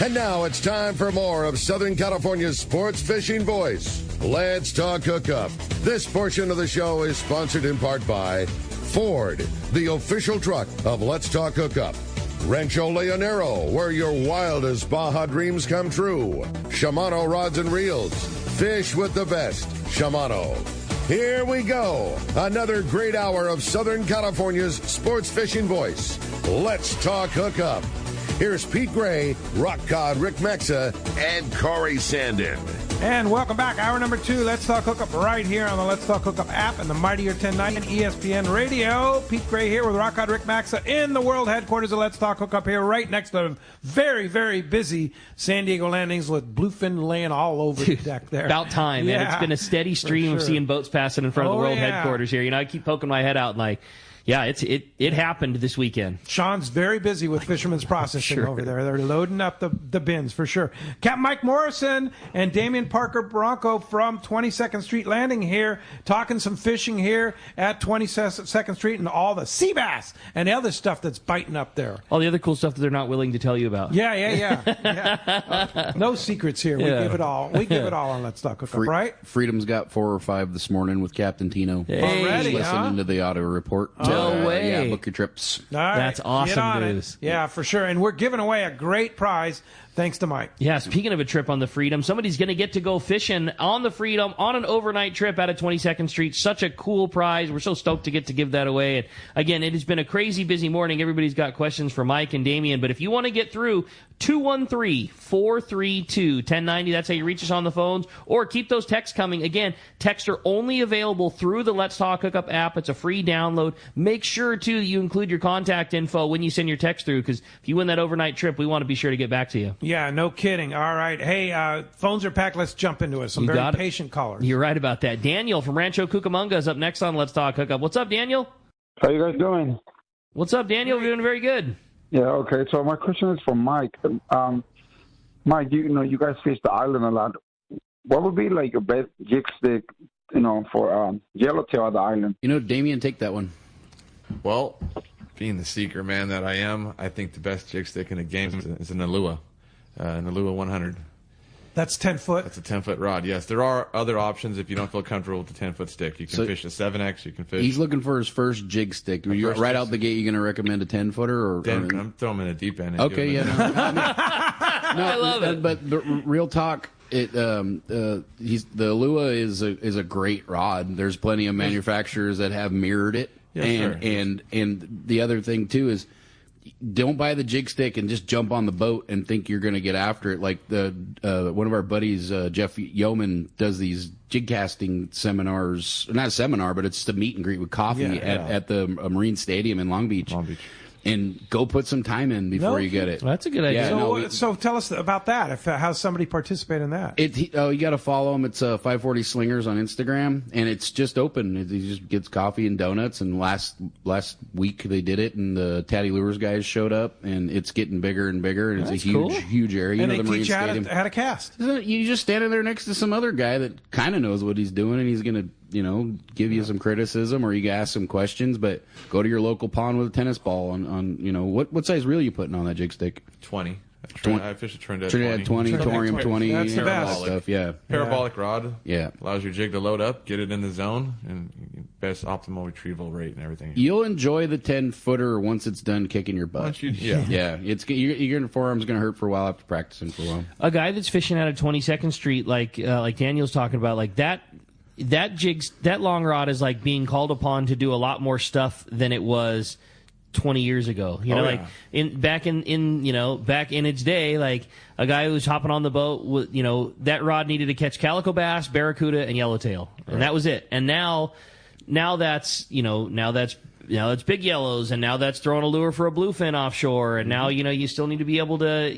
And now it's time for more of Southern California's sports fishing voice. Let's talk hookup. This portion of the show is sponsored in part by Ford, the official truck of Let's Talk Hookup. Rancho Leonero, where your wildest Baja dreams come true. Shimano Rods and Reels. Fish with the best. Shimano. Here we go. Another great hour of Southern California's sports fishing voice. Let's talk hookup. Here's Pete Gray, Rock God Rick Mexa, and Corey Sandin. And welcome back. Hour number 2. Let's Talk Hookup right here on the Let's Talk Hookup app and the Mightier 1090 ESPN Radio. Pete Gray here with Rock God Rick Mexa in the world headquarters of Let's Talk Hookup here right next to very, very busy San Diego landings with bluefin laying all over the deck there. About time, man. It's been a steady stream of seeing boats passing in front of the world headquarters here. You know, I keep poking my head out and like, yeah, it happened this weekend. Sean's very busy with Fisherman's Processing over there. They're loading up the bins for sure. Captain Mike Morrison and Damien Parker Barranco from 22nd Street Landing here, talking some fishing here at 22nd Street and all the sea bass and the other stuff that's biting up there. All the other cool stuff that they're not willing to tell you about. Yeah. No secrets here. We give it all. We give it all on Let's Talk Hookup, right? Freedom's got 4 or 5 this morning with Captain Tino. Hey. Already, listening to the auto report. No way. Yeah, book your trips. All right. That's awesome news. Yeah, for sure. And we're giving away a great prize thanks to Mike. Yeah, speaking of a trip on the Freedom, somebody's going to get to go fishing on the Freedom on an overnight trip out of 22nd Street. Such a cool prize. We're so stoked to get to give that away. And again, it has been a crazy busy morning. Everybody's got questions for Mike and Damien. But if you want to get through, 213-432-1090. That's how you reach us on the phones. Or keep those texts coming. Again, texts are only available through the Let's Talk Hookup app. It's a free download. Make sure, too, that you include your contact info when you send your text through, because if you win that overnight trip, we want to be sure to get back to you. Yeah, no kidding. All right. Hey, phones are packed. Let's jump into it. Some very patient callers. You're right about that. Daniel from Rancho Cucamonga is up next on Let's Talk Hookup. What's up, Daniel? How you guys doing? What's up, Daniel? We're doing very good. Yeah, okay. So my question is for Mike. Mike, you guys fish the island a lot. What would be like your best jig stick, for yellowtail on the island? Damien, take that one. Well, being the seeker man that I am, I think the best jig stick in the game is an Alua, an Alua 100. That's 10 foot? That's a 10-foot rod, yes. There are other options if you don't feel comfortable with the 10-foot stick. You can fish a 7X, you can fish... He's looking for his first jig stick. Right out the gate, you going to recommend a 10-footer? I'm throwing him in a deep end. Okay, yeah. I love it. But real talk, the Alua is a great rod. There's plenty of manufacturers that have mirrored it. Yes, and the other thing, too, is... don't buy the jig stick and just jump on the boat and think you're going to get after it. Like one of our buddies, Jeff Yeoman, does these jig casting seminars. Not a seminar, but it's the meet and greet with coffee at the Marine Stadium in Long Beach. And go put some time in before you get it. That's a good idea. Yeah, so tell us about that. How somebody participate in that? You got to follow him. It's 540 Slingers on Instagram, and it's just open. He just gets coffee and donuts. And last week they did it, and the Tatty Lures guys showed up, and it's getting bigger and bigger. And it's a huge area. And the they Marine teach you Stadium. how to cast. You just standing there next to some other guy that kind of knows what he's doing, and he's going to give you some criticism, or you can ask some questions, but go to your local pond with a tennis ball on what size reel are you putting on that jig stick? 20. I fish a Trinidad 20, Torium 20. That's the best stuff, yeah. Parabolic rod. Yeah. Allows your jig to load up, get it in the zone, and best optimal retrieval rate and everything. You'll enjoy the 10-footer once it's done kicking your butt. Yeah. Your forearm's going to hurt for a while after practicing for a while. A guy that's fishing out of 22nd Street, like Daniel's talking about, like that long rod is like being called upon to do a lot more stuff than it was 20 years ago. Back in its day, like a guy who was hopping on the boat, that rod needed to catch calico bass, barracuda, and yellowtail, and that was it. And now that's big yellows, and now that's throwing a lure for a bluefin offshore, and now you still need to be able to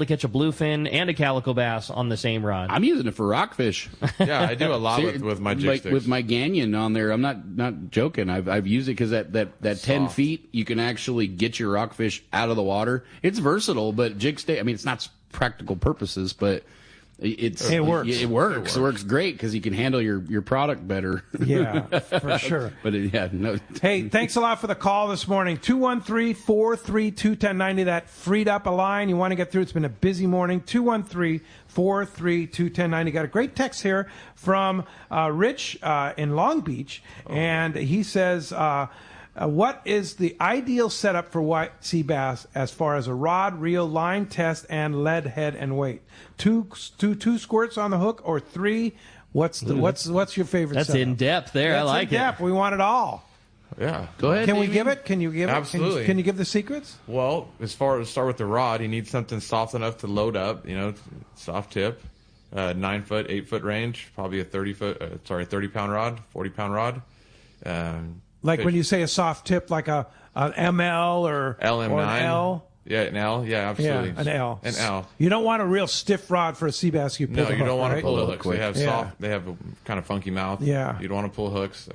catch a bluefin and a calico bass on the same rod. I'm using it for rockfish. Yeah, I do a lot with my jig sticks. With my Ganyan on there. I'm not joking. I've used it because that 10 feet you can actually get your rockfish out of the water. It's versatile, but jig stick. I mean, it's not practical purposes, but It works. It works. It works great because you can handle your product better. Yeah, for sure. But no. Hey, thanks a lot for the call this morning. 213-432-1090. That freed up a line you want to get through. It's been a busy morning. 213-432-1090. Got a great text here from Rich in Long Beach, and he says, what is the ideal setup for white sea bass as far as a rod, reel, line test, and lead head and weight? Two squirts on the hook or 3? What's your favorite? That's setup? in depth there. That's I like in depth. it. We want it all. Yeah. Go ahead. Can we give it? Can you give it? Absolutely. Can you give the secrets? Well, as far as start with the rod, you need something soft enough to load up. Soft tip, 9 foot, 8 foot range, probably a 30 pound rod, 40-pound rod. Like when you say a soft tip, like an ML or LM9. or an L. Yeah, an L. Yeah, absolutely. Yeah, an L. An L. You don't want a real stiff rod for a sea bass. You pull No, the you hook, don't want right? to pull the hooks. quick. They have Yeah. soft. They have a kind of funky mouth. Yeah. You don't want to pull hooks.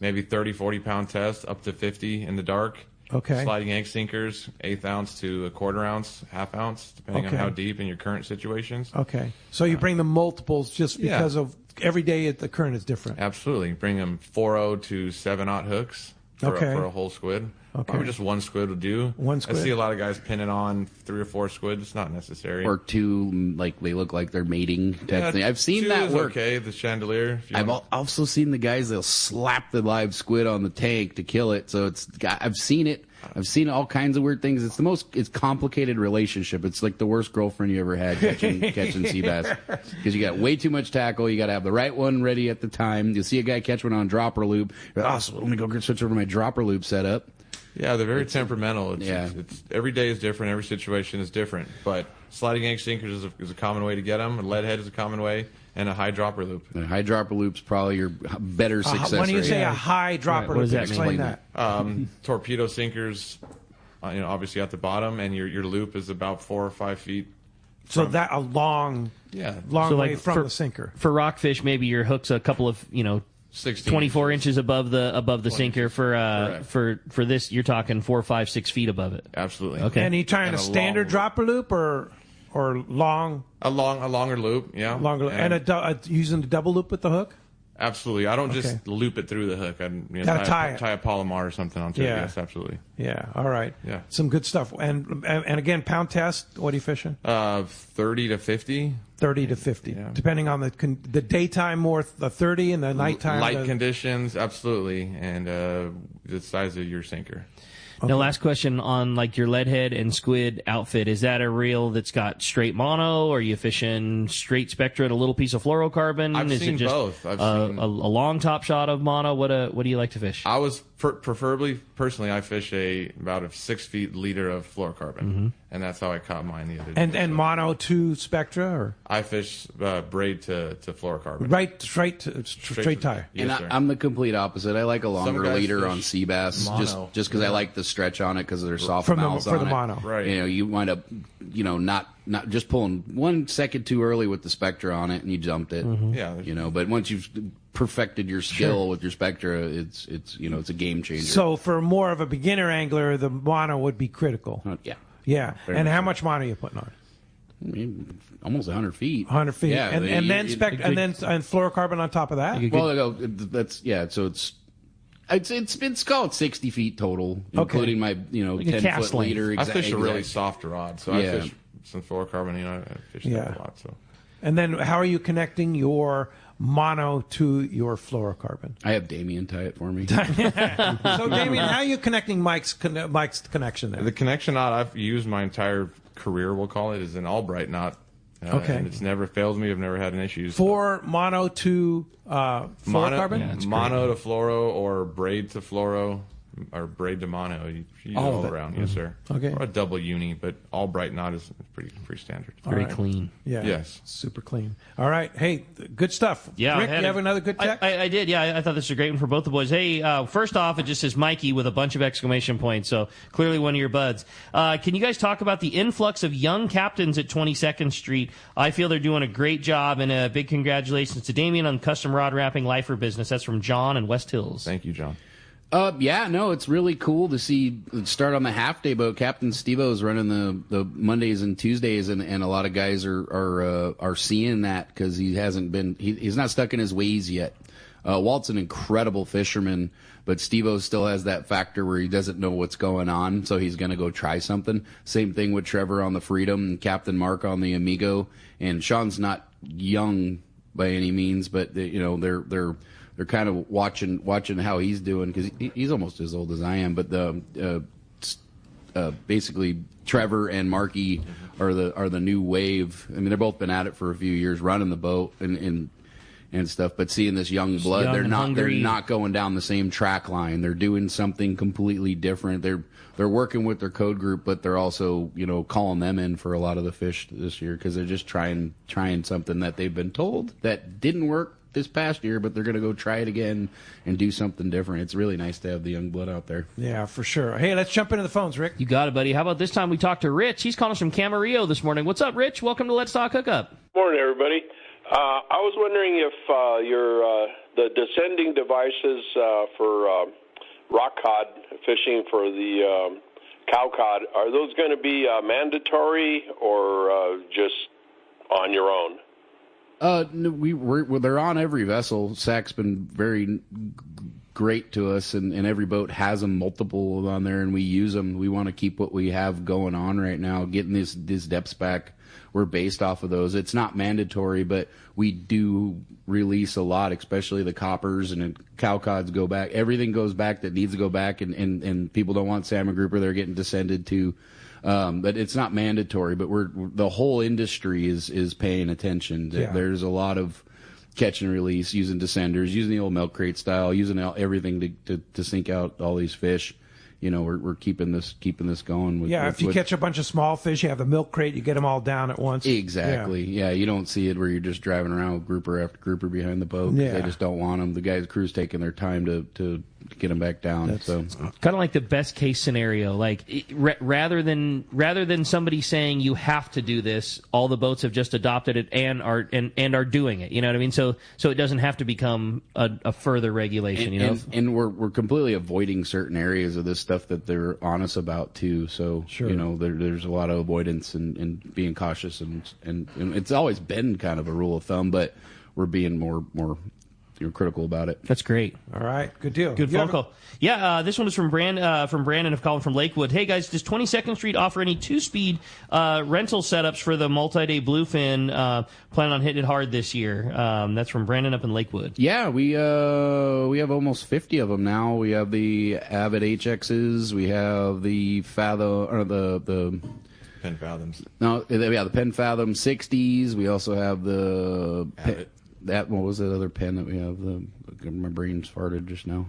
Maybe 30, 40-pound test, up to 50 in the dark. Okay. Sliding egg sinkers, 1/8 ounce to a 1/4 ounce, 1/2 ounce, depending on Okay. how deep in your current situations. Okay. So you bring the multiples just Yeah. because of every day the current is different. Absolutely. Bring them 4.0 to 7/0 hooks for, Okay. for a whole squid. Okay. Probably just one squid will do. One squid. I see a lot of guys pinning on 3 or 4 squids. It's not necessary. Or 2, like they look like they're mating type Yeah, thing. I've seen 2 that is work. okay, the chandelier. If you I've want. also seen the guys, they'll slap the live squid on the tank to kill it. So I've seen it. I've seen all kinds of weird things. It's complicated relationship. It's like the worst girlfriend you ever had catching sea bass. Because you got way too much tackle. You got to have the right one ready at the time. You'll see a guy catch one on dropper loop. You're like, so let me go switch over to my dropper loop setup. Yeah, they're very temperamental. Yeah. It's every day is different. Every situation is different. But sliding egg sinkers is a common way to get them. A lead head is a common way, and a high dropper loop. And high dropper loop's probably your better success When you rate. say a high dropper, What does that explain mean? that. Torpedo sinkers, obviously at the bottom, and your loop is about 4 or 5 feet. So that a long Yeah, way like from the sinker. For rockfish, maybe your hook's a couple of 16 24 inches above the sinker. inches. For this, you're talking 4, 5, 6 feet above it. Absolutely. Okay. And are you trying And a a standard long- dropper loop or long A longer loop. Yeah. longer and using the double loop with the hook? Absolutely. I don't Okay. just loop it through the hook. I Gotta tie it. tie a Palomar or something onto Yeah. it. Yes, absolutely. Yeah. All right. Yeah. Some good stuff. And again, pound test. What are you fishing? 30 to 50. 30 to 50, Yeah. depending on the daytime more the 30 and the nighttime Light the- conditions, absolutely, and the size of your sinker. Now, last question on like your lead head and squid outfit. Is that a reel that's got straight mono, or are you fishing straight spectra and a little piece of fluorocarbon? I've Is seen it just both. I've seen- a long top shot of mono? What do you like to fish? I was preferably, personally, I fish about a 6 feet liter of fluorocarbon, and that's how I caught mine the other day. and mono to spectra or I fish braid to fluorocarbon. right straight tie. Yes, And sir. I'm the complete opposite. I like a longer guys leader fish on sea bass mono. just because I like the stretch on it because they're soft From the- mouths for on the it. mono. Right. You wind up not just pulling 1 second too early with the Spectra on it and you jumped it. Yeah. But once you've perfected your skill with your Spectra, it's a game changer. So for more of a beginner angler, the mono would be critical. Yeah. Yeah. Very And much how so. much mono are you putting on? I mean, almost 100 feet. 100 feet. Yeah, and then and fluorocarbon on top of that. that's so it's called 60 feet total, including my 10 cast foot length. leader. I fish a really exact- soft rod, so Yeah. I fish some fluorocarbon. I fish that Yeah. a lot. So And then how are you connecting your mono to your fluorocarbon? I have Damien tie it for me. So Damien, how are you connecting Mike's connection there? the connection knot I've used my entire career, we'll call it, is an Albright knot. Okay. And it's never failed me. I've never had an issue. For mono to fluorocarbon? mono to fluoro, or braid to fluoro, or braid to mono. You use it All of all it. around, yes, sir. Okay. Or a double uni, but Albright knot is pretty standard. Very right. clean. Yeah. Yes. Super clean. All right. Hey, good stuff. Yeah, Rick, you have another good text? I did. Yeah, I thought this was a great one for both the boys. Hey, first off, it just says Mikey with a bunch of exclamation points. So clearly one of your buds. Can you guys talk about the influx of young captains at 22nd Street? I feel they're doing a great job, and a big congratulations to Damien on custom rod wrapping lifer business. That's from John in West Hills. Thank you, John. Yeah, no, it's really cool to see start on the half day boat. Captain Steve-O's running the Mondays and Tuesdays, and a lot of guys are seeing that because he hasn't been he's not stuck in his ways yet. Walt's an incredible fisherman, but Steve-O still has that factor where he doesn't know what's going on, so he's going to go try something. Same thing with Trevor on the Freedom, and Captain Mark on the Amigo, and Sean's not young by any means, but they're kind of watching how he's doing because he's almost as old as I am. But basically Trevor and Marky are the new wave. I mean, they've both been at it for a few years, running the boat and stuff. But seeing this young blood, they're not going down the same track line. They're doing something completely different. They're working with their code group, but they're also calling them in for a lot of the fish this year because they're just trying something that they've been told that didn't work this past year, but they're going to go try it again and do something different. It's really nice to have the young blood out there. Yeah, for sure. Hey, let's jump into the phones, Rick. You got it, buddy. How about this time we talk to Rich? He's calling us from Camarillo this morning. What's up, Rich? Welcome to Let's Talk Hookup. Morning, everybody. I was wondering if the descending devices for rock cod fishing for the cow cod, are those going to be mandatory or just on your own? No, they're on every vessel. SAC's been very great to us, and every boat has them, multiple on there, and we use them. We want to keep what we have going on right now, getting these depths back. We're based off of those. It's not mandatory, but we do release a lot, especially the coppers and cow cods go back. Everything goes back that needs to go back, and people don't want salmon grouper. They're getting descended to. But it's not mandatory, but the whole industry is paying attention. Yeah. There's a lot of catch and release, using descenders, using the old milk crate style, using everything to sink out all these fish. We're keeping this going. If you catch a bunch of small fish, you have the milk crate, you get them all down at once. Exactly. Yeah, you don't see it where you're just driving around with grouper after grouper behind the boat. Yeah. They just don't want them. The crew's taking their time to get them back down. So kind of like the best case scenario. Like rather than somebody saying you have to do this, all the boats have just adopted it and are doing it. You know what I mean? So it doesn't have to become a further regulation. And we're completely avoiding certain areas of this stuff that they're on us about too. So sure. There's a lot of avoidance and being cautious and it's always been kind of a rule of thumb, but we're being more critical about it. That's great. All right, good deal. Good phone call. Yeah, this one is from Brandon of calling from Lakewood. Hey guys, does 22nd Street offer any 2-speed rental setups for the multi-day bluefin? Plan on hitting it hard this year. That's from Brandon up in Lakewood. Yeah, we have almost 50 of them now. We have the Avid HXs. We have the Fathom or the Penn Fathoms. No, yeah, the Penn Fathom 60s. We also have the what was that other pen that we have? My brain's farted just now.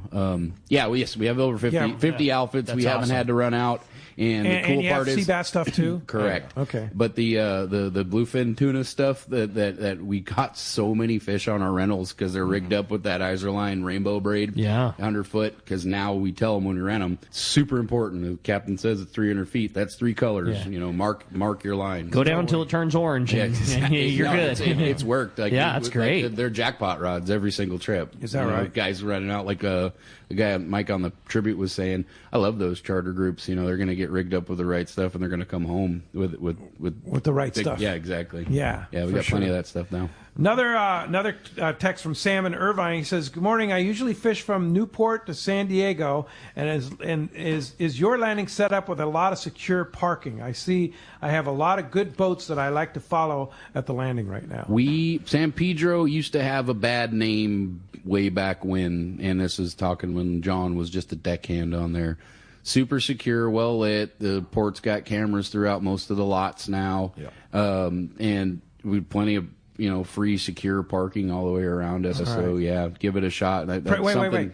We have over 50 outfits. That's we haven't awesome. had to run out. And the cool you part have is sea bass stuff too. Correct. Okay. But the bluefin tuna stuff that we caught so many fish on our rentals because they're rigged up with that Iserline rainbow braid. Yeah. 100 foot. Because now we tell them when we rent them, it's super important. The captain says it's 300 feet. That's 3 colors. Yeah. Mark your line. Go down until it turns orange. Yeah, exactly. You're good. It's worked. That's great. They're jackpot rods every single trip. Is that right? Guys running out like the guy Mike on the tribute was saying. I love those charter groups. They're going to get rigged up with the right stuff, and they're going to come home with the right stuff. Yeah, exactly. Yeah, we got plenty of that stuff now. Another text from Sam in Irvine. He says, "Good morning. I usually fish from Newport to San Diego, and is your landing set up with a lot of secure parking? I have a lot of good boats that I like to follow at the landing right now." San Pedro used to have a bad name way back when, and this is talking when John was just a deckhand on there. Super secure, well lit. The port's got cameras throughout most of the lots now, and we've plenty of free secure parking all the way around us. So give it a shot. Wait.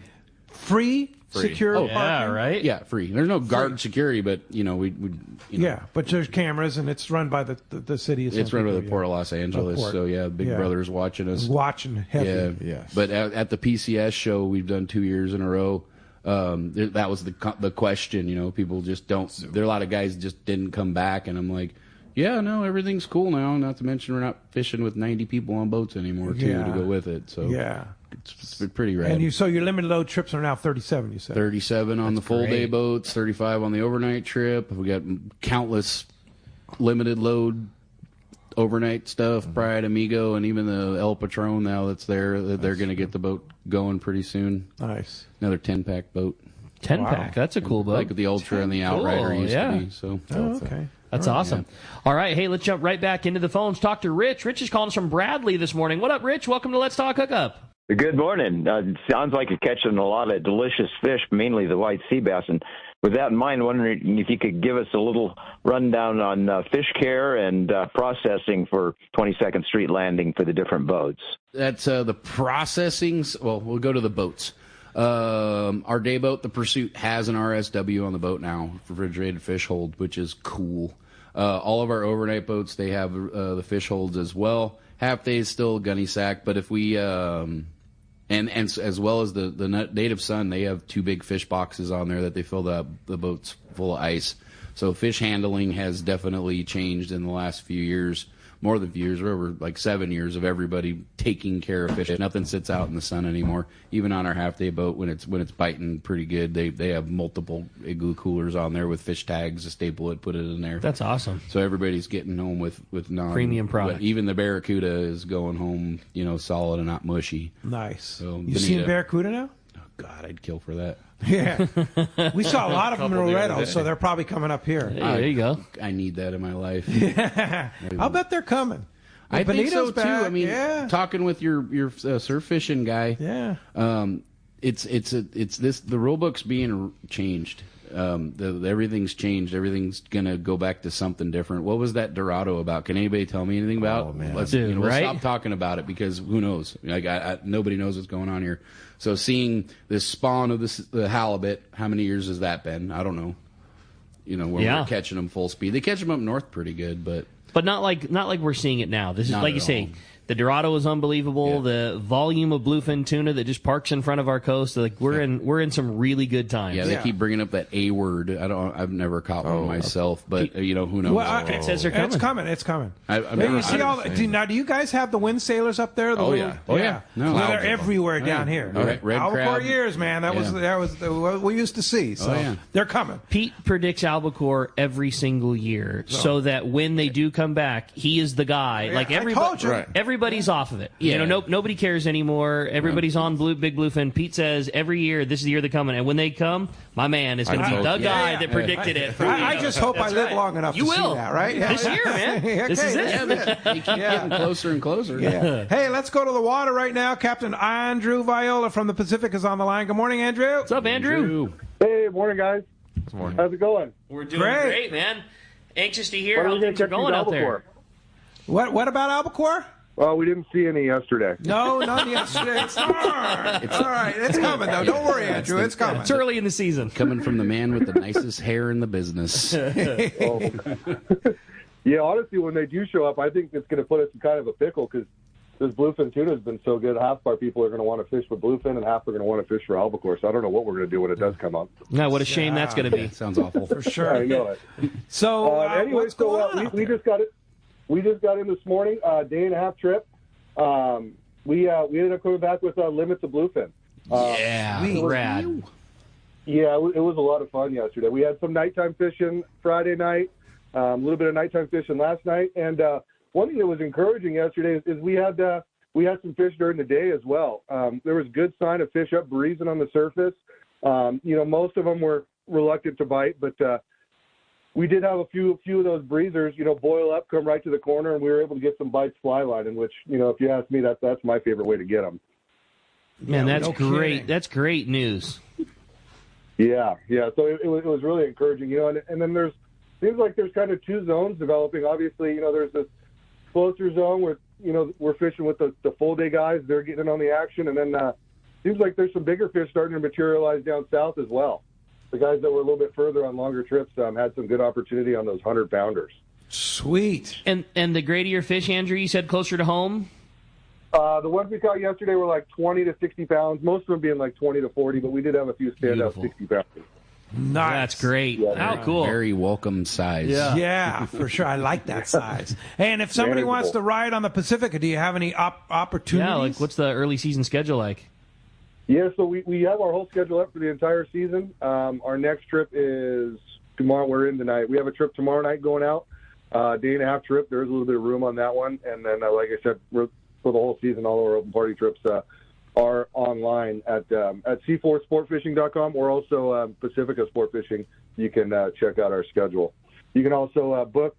Free secure parking? Yeah, right? Yeah, free. There's no guard security, but yeah, but there's cameras, and it's run by the city. It's run by the Port of Los Angeles. So Big Brother's watching us. Watching heavy. Yeah. Yes. But at the PCS show, we've done 2 years in a row. That was the question. People just don't. There are a lot of guys just didn't come back, and I'm like, Yeah, no, everything's cool now. Not to mention we're not fishing with 90 people on boats anymore, too, to go with it. So it's pretty rad. And so your limited load trips are now 37, you said? 37 on the full-day boats, 35 on the overnight trip. We got countless limited load overnight stuff, Pride, Amigo, and even the El Patron now that's there. They're going to get the boat going pretty soon. Nice. Another 10-pack boat. 10-pack. That's a cool boat. Like the Ultra and the Outrider used to be. So. Okay. That's awesome. Yeah. All right. Hey, let's jump right back into the phones. Talk to Rich. Rich is calling us from Bradley this morning. What up, Rich? Welcome to Let's Talk Hookup. Good morning. Sounds like you're catching a lot of delicious fish, mainly the white sea bass. And with that in mind, wondering if you could give us a little rundown on fish care and processing for 22nd Street Landing for the different boats. That's the processing. Well, we'll go to the boats. Our day boat, the Pursuit, has an RSW on the boat now, refrigerated fish hold, which is cool. All of our overnight boats, they have the fish holds as well. Half day is still gunny sack, but if we and as well as the Native Sun, they have 2 big fish boxes on there that they fill the boats full of ice. So fish handling has definitely changed in the last few years. More than a few years, we're over like 7 years of everybody taking care of fish. Nothing sits out in the sun anymore. Even on our half-day boat, when it's biting pretty good, they have multiple igloo coolers on there with fish tags to staple it, put it in there. That's awesome. So everybody's getting home with premium product. Even the Barracuda is going home, solid and not mushy. Nice. So you seen Barracuda now? Oh God, I'd kill for that. Yeah, we saw a lot of them in Loretto, so they're probably coming up here. Hey, there you go. I need that in my life. Yeah, I'll bet they're coming. I think so too. Back. I mean, talking with your surf fishing guy. Yeah. It's this the rule book's being changed. Everything's changed. Everything's gonna go back to something different. What was that Dorado about? Can anybody tell me anything about? Oh man, we'll stop talking about it because who knows? Like nobody knows what's going on here. So seeing this spawn of the halibut, how many years has that been? I don't know. When we're catching them full speed, they catch them up north pretty good, but not like we're seeing it now. This is like you say. The Dorado is unbelievable. Yeah. The volume of bluefin tuna that just parks in front of our coast, like we're in some really good times. Yeah, they keep bringing up that A word. I've never caught one myself, but who knows? Well, it says they're coming. It's coming. You see all now? Do you guys have the wind sailers up there? Yeah. No, they're everywhere down here. Red albacore years, man. That was what we used to see. So they're coming. Pete predicts albacore every single year, so that when they do come back, he is the guy. Like everybody's off of it. Yeah. Nobody cares anymore. Everybody's on big bluefin. Pete says every year, this is the year they're coming. And when they come, my man is going to be the guy that predicted it. I just hope I live long enough to see that, right? This year, man. This is it. They keep getting closer and closer. Yeah. Hey, let's go to the water right now. Captain Andrew Viola from the Pacific is on the line. Good morning, Andrew. What's up, Andrew? Hey, morning, guys. Good morning. How's it going? We're doing great, man. Anxious to hear how things are going out there. What about albacore? Well, we didn't see any yesterday. No, none yesterday. It's all right. It's coming, though. Don't worry, Andrew. It's coming. It's early in the season. Coming from the man with the nicest hair in the business. Yeah, honestly, when they do show up, I think it's going to put us in kind of a pickle because this bluefin tuna has been so good. Half of our people are going to want to fish for bluefin, and half are going to want to fish for albacore. So I don't know what we're going to do when it does come up. No, what a shame that's going to be. Sounds awful. For sure. I know it. So anyway, what's going on? We just got it. We just got in this morning, day and a half trip. We ended up coming back with limits of bluefin. Rad. Yeah, it was a lot of fun yesterday. We had some nighttime fishing Friday night, a little bit of nighttime fishing last night, and one thing that was encouraging yesterday is we had some fish during the day as well. There was good sign of fish up breezing on the surface. Most of them were reluctant to bite, but we did have a few of those breezers, boil up, come right to the corner, and we were able to get some bites fly lining, which, if you ask me, that's my favorite way to get them. Man, that's great. That's great news. Yeah. So it was really encouraging, and then seems like there's kind of two zones developing. Obviously, there's this closer zone where, we're fishing with the full day guys. They're getting in on the action. And then seems like there's some bigger fish starting to materialize down south as well. The guys that were a little bit further on longer trips had some good opportunity on those 100-pounders. Sweet. And the gradier fish, Andrew, you said closer to home? The ones we caught yesterday were like 20 to 60 pounds, most of them being like 20 to 40, but we did have a few standout 60 pounders. Nice. That's great. How cool. Very welcome size. Yeah, for sure. I like that size. Hey, and if somebody wants to ride on the Pacifica, do you have any opportunities? Yeah, like what's the early season schedule like? Yeah, so we have our whole schedule up for the entire season. Our next trip is tomorrow. We're in tonight. We have a trip tomorrow night going out. Day and a half trip. There's a little bit of room on that one. And then, like I said, for the whole season, all of our open party trips are online at c4sportfishing.com or also Pacifica Sport Fishing. You can check out our schedule. You can also book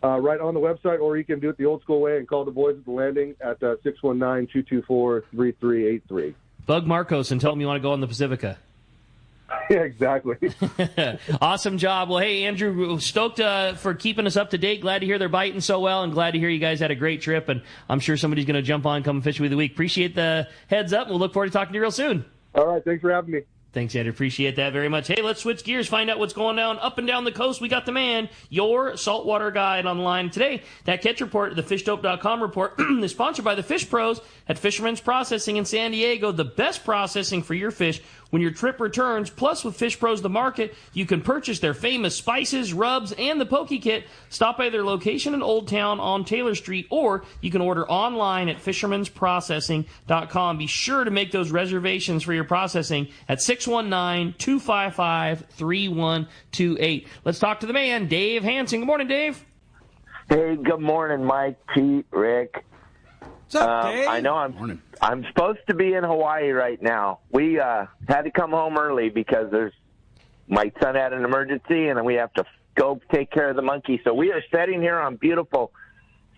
right on the website, or you can do it the old school way and call the boys at the landing at 619-224-3383. Bug Marcos and tell him you want to go on the Pacifica. Yeah, exactly. Awesome job. Well, hey, Andrew, stoked for keeping us up to date. Glad to hear they're biting so well, and glad to hear you guys had a great trip. And I'm sure somebody's going to jump on, come fish with the week. Appreciate the heads up. We'll look forward to talking to you real soon. All right. Thanks for having me. Thanks, Andrew. Appreciate that very much. Hey, let's switch gears, find out what's going down up and down the coast. We got the man, your saltwater guide, on the line today. That catch report, the fishdope.com report, is sponsored by the Fish Pros at Fisherman's Processing in San Diego. The best processing for your fish when your trip returns. Plus, with Fish Pros The Market, you can purchase their famous spices, rubs, and the Poke Kit. Stop by their location in Old Town on Taylor Street, or you can order online at fishermansprocessing.com. Be sure to make those reservations for your processing at 619-255-3128. Let's talk to the man, Dave Hansen. Good morning, Dave. Hey, good morning, Mike, Pete, Rick. What's up, Dave? I know I'm supposed to be in Hawaii right now. We had to come home early because my son had an emergency, and we have to go take care of the monkey. So we are sitting here on beautiful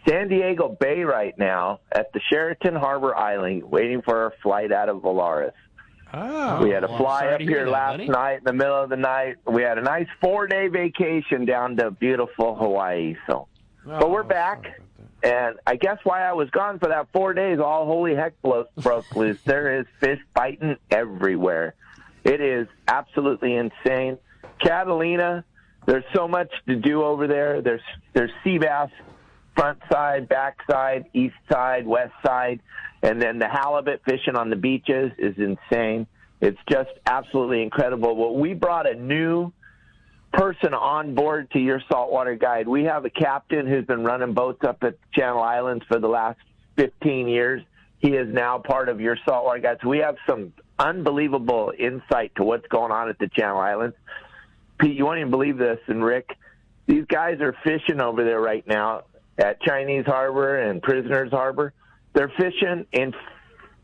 San Diego Bay right now at the Sheraton Harbor Island, waiting for our flight out of Valaris. Oh, we had to fly up here last night in the middle of the night. We had a nice 4-day vacation down to beautiful Hawaii. But we're back. And I guess why I was gone for that 4 days, all holy heck broke loose. There is fish biting everywhere. It is absolutely insane. Catalina, there's so much to do over there. There's sea bass, front side, back side, east side, west side. And then the halibut fishing on the beaches is insane. It's just absolutely incredible. Well, we brought a new person on board to your saltwater guide. We have a captain who's been running boats up at Channel Islands for the last 15 years. He is now part of your saltwater guide. So we have some unbelievable insight to what's going on at the Channel Islands. Pete, you won't even believe this, and Rick, these guys are fishing over there right now at Chinese Harbor and Prisoners Harbor. They're fishing in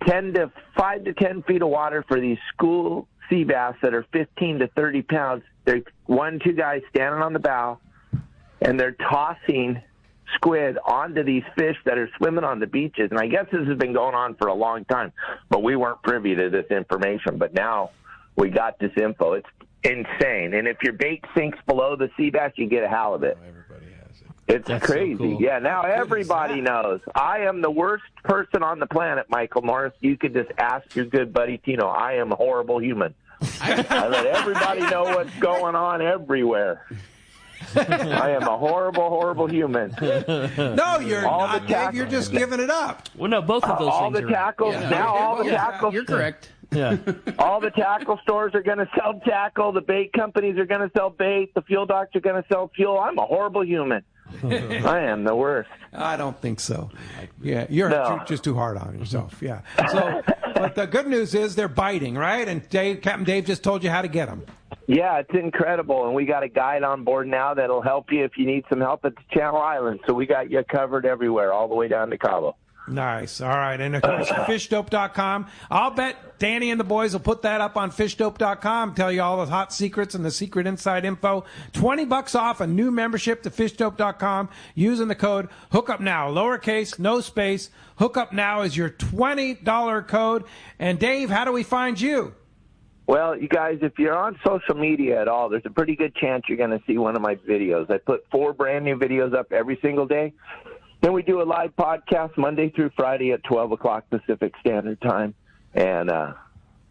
5 to 10 feet of water for these school sea bass that are 15 to 30 pounds. There's 1-2 guys standing on the bow, and they're tossing squid onto these fish that are swimming on the beaches. And I guess this has been going on for a long time, but we weren't privy to this information. But now we got this info. It's insane. And if your bait sinks below the sea bass, you get a halibut. Everybody has it. It's That's crazy. so cool. Yeah, now everybody knows. I am the worst person on the planet, Michael Morris. You could just ask your good buddy Tino. I am a horrible human. I let everybody know what's going on everywhere. I am a horrible, horrible human. No, you're not, Dave. You're just giving it up. Well, no, both of those all things the are tackles, all the tackles. You're correct. Yeah. All the tackle stores are going to sell tackle. The bait companies are going to sell bait. The fuel docks are going to sell fuel. I'm a horrible human. I am the worst. I don't think so. Yeah, you're just too hard on yourself. Yeah. So, but the good news is they're biting, right? And Captain Dave just told you how to get them. Yeah, it's incredible. And we got a guide on board now that'll help you if you need some help at the Channel Islands. So we got you covered everywhere, all the way down to Cabo. Nice. All right. And, of course, fishdope.com. I'll bet Danny and the boys will put that up on fishdope.com, tell you all the hot secrets and the secret inside info. $20 off a new membership to fishdope.com using the code HookupNow. Lowercase, no space. HookupNow is your $20 code. And, Dave, how do we find you? Well, you guys, if you're on social media at all, there's a pretty good chance you're going to see one of my videos. I put 4 brand new videos up every single day. Then we do a live podcast Monday through Friday at 12 o'clock Pacific Standard Time. And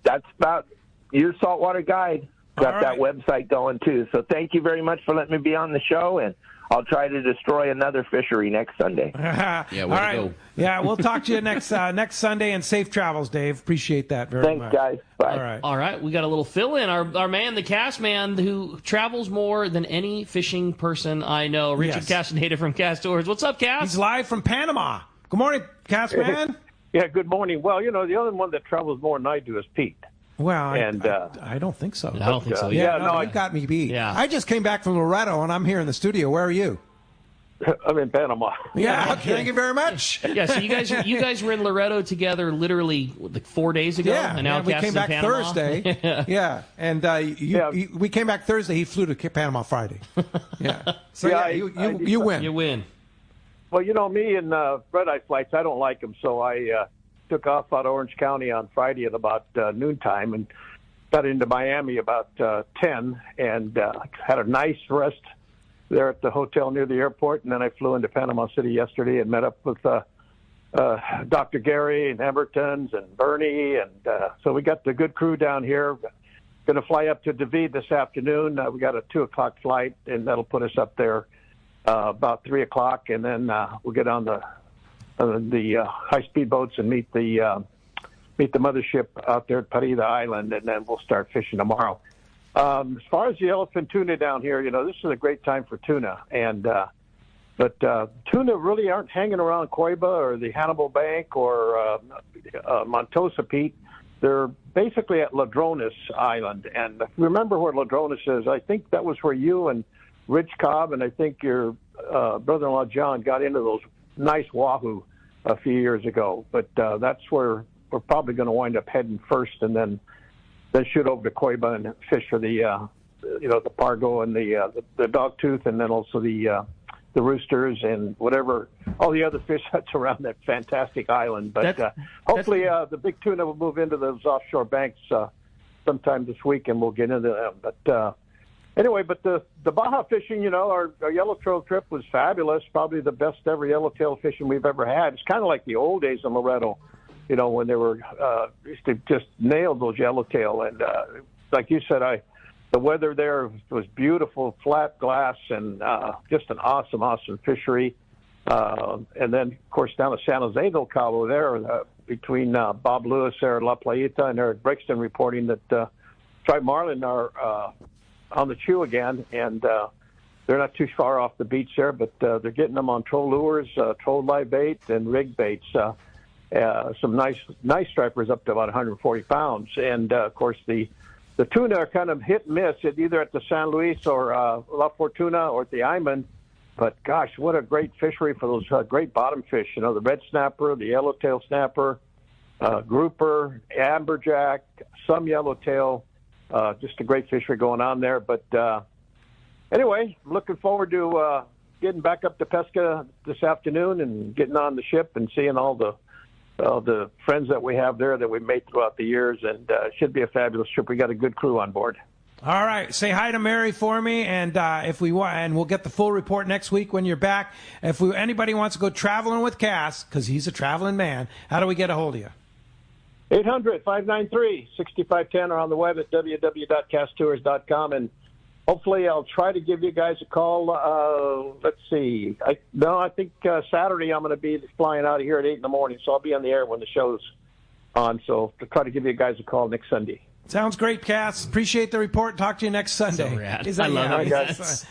that's about your saltwater guide. Got that website going, too. So thank you very much for letting me be on the show. And I'll try to destroy another fishery next Sunday. Yeah, way All to right. go. Yeah, we'll talk to you next Sunday, and safe travels, Dave. Appreciate that very much. Thanks, guys. Bye. All right. All right, we got a little fill-in. Our man, the Cast Man, who travels more than any fishing person I know, Richard Castaneda from Castors. What's up, Cass? He's live from Panama. Good morning, Cast Man. Yeah, good morning. Well, the other one that travels more than I do is Pete. Well, And I don't think so. I don't think so. Yeah, no, you got me beat. Yeah. I just came back from Loretto, and I'm here in the studio. Where are you? I'm in Panama. Yeah, thank you very much. Yeah, so you guys were in Loretto together literally like 4 days ago. Yeah, and now we Cass came is in back Panama. Thursday. Yeah, and we came back Thursday. He flew to Panama Friday. Yeah, so you win. You win. Well, me and red-eye flights, I don't like them, so I took off out of Orange County on Friday at about noontime and got into Miami about 10 and had a nice rest there at the hotel near the airport, and then I flew into Panama City yesterday and met up with Dr. Gary and Embertons and Bernie, and so we got the good crew down here. Going to fly up to David this afternoon. We got a 2:00 flight, and that'll put us up there about 3:00, and then we'll get on the high-speed boats and meet the mothership out there at Parida Island, and then we'll start fishing tomorrow. As far as the yellowfin tuna down here, this is a great time for tuna, but tuna really aren't hanging around Coiba or the Hannibal Bank or Montosa, Pete. They're basically at Ladrones Island, and if you remember where Ladrones is, I think that was where you and Rich Cobb and I think your brother-in-law John got into those nice wahoo a few years ago, but that's where we're probably going to wind up heading first, and then shoot over to Coiba and fish for the the pargo and the dogtooth, and then also the roosters and whatever all the other fish that's around that fantastic island. But hopefully the big tuna will move into those offshore banks sometime this week, and we'll get into them. But anyway, the Baja fishing, our yellowtail trip was fabulous. Probably the best ever yellowtail fishing we've ever had. It's kind of like the old days in Loretto. When they were used to just nail those yellowtail, and like you said, the weather there was beautiful, flat glass, and just an awesome fishery. And then, of course, down at San Jose del Cabo there, between Bob Lewis there at La Playita and Eric Brixton reporting that tri-marlin are on the chew again, and they're not too far off the beach there, but they're getting them on troll lures, troll live bait, and rig baits. Some nice stripers up to about 140 pounds. And, of course, the tuna are kind of hit and miss, either at the San Luis or La Fortuna or at the Iman. But, gosh, what a great fishery for those great bottom fish. The red snapper, the yellowtail snapper, grouper, amberjack, some yellowtail. Just a great fishery going on there. But, anyway, looking forward to getting back up to Pesca this afternoon and getting on the ship and seeing all the friends that we have there that we've made throughout the years, and it should be a fabulous trip. We got a good crew on board. All right, say hi to Mary for me, and if we want, and we'll get the full report next week when you're back. If anybody wants to go traveling with Cass, because he's a traveling man, how do we get a hold of you? 800-593-6510 or on the web at www.casttours.com, and hopefully I'll try to give you guys a call. Let's see. I think Saturday I'm going to be flying out of here at 8 in the morning, so I'll be on the air when the show's on. So I'll try to give you guys a call next Sunday. Sounds great, Cass. Appreciate the report. Talk to you next Sunday. So rad. I love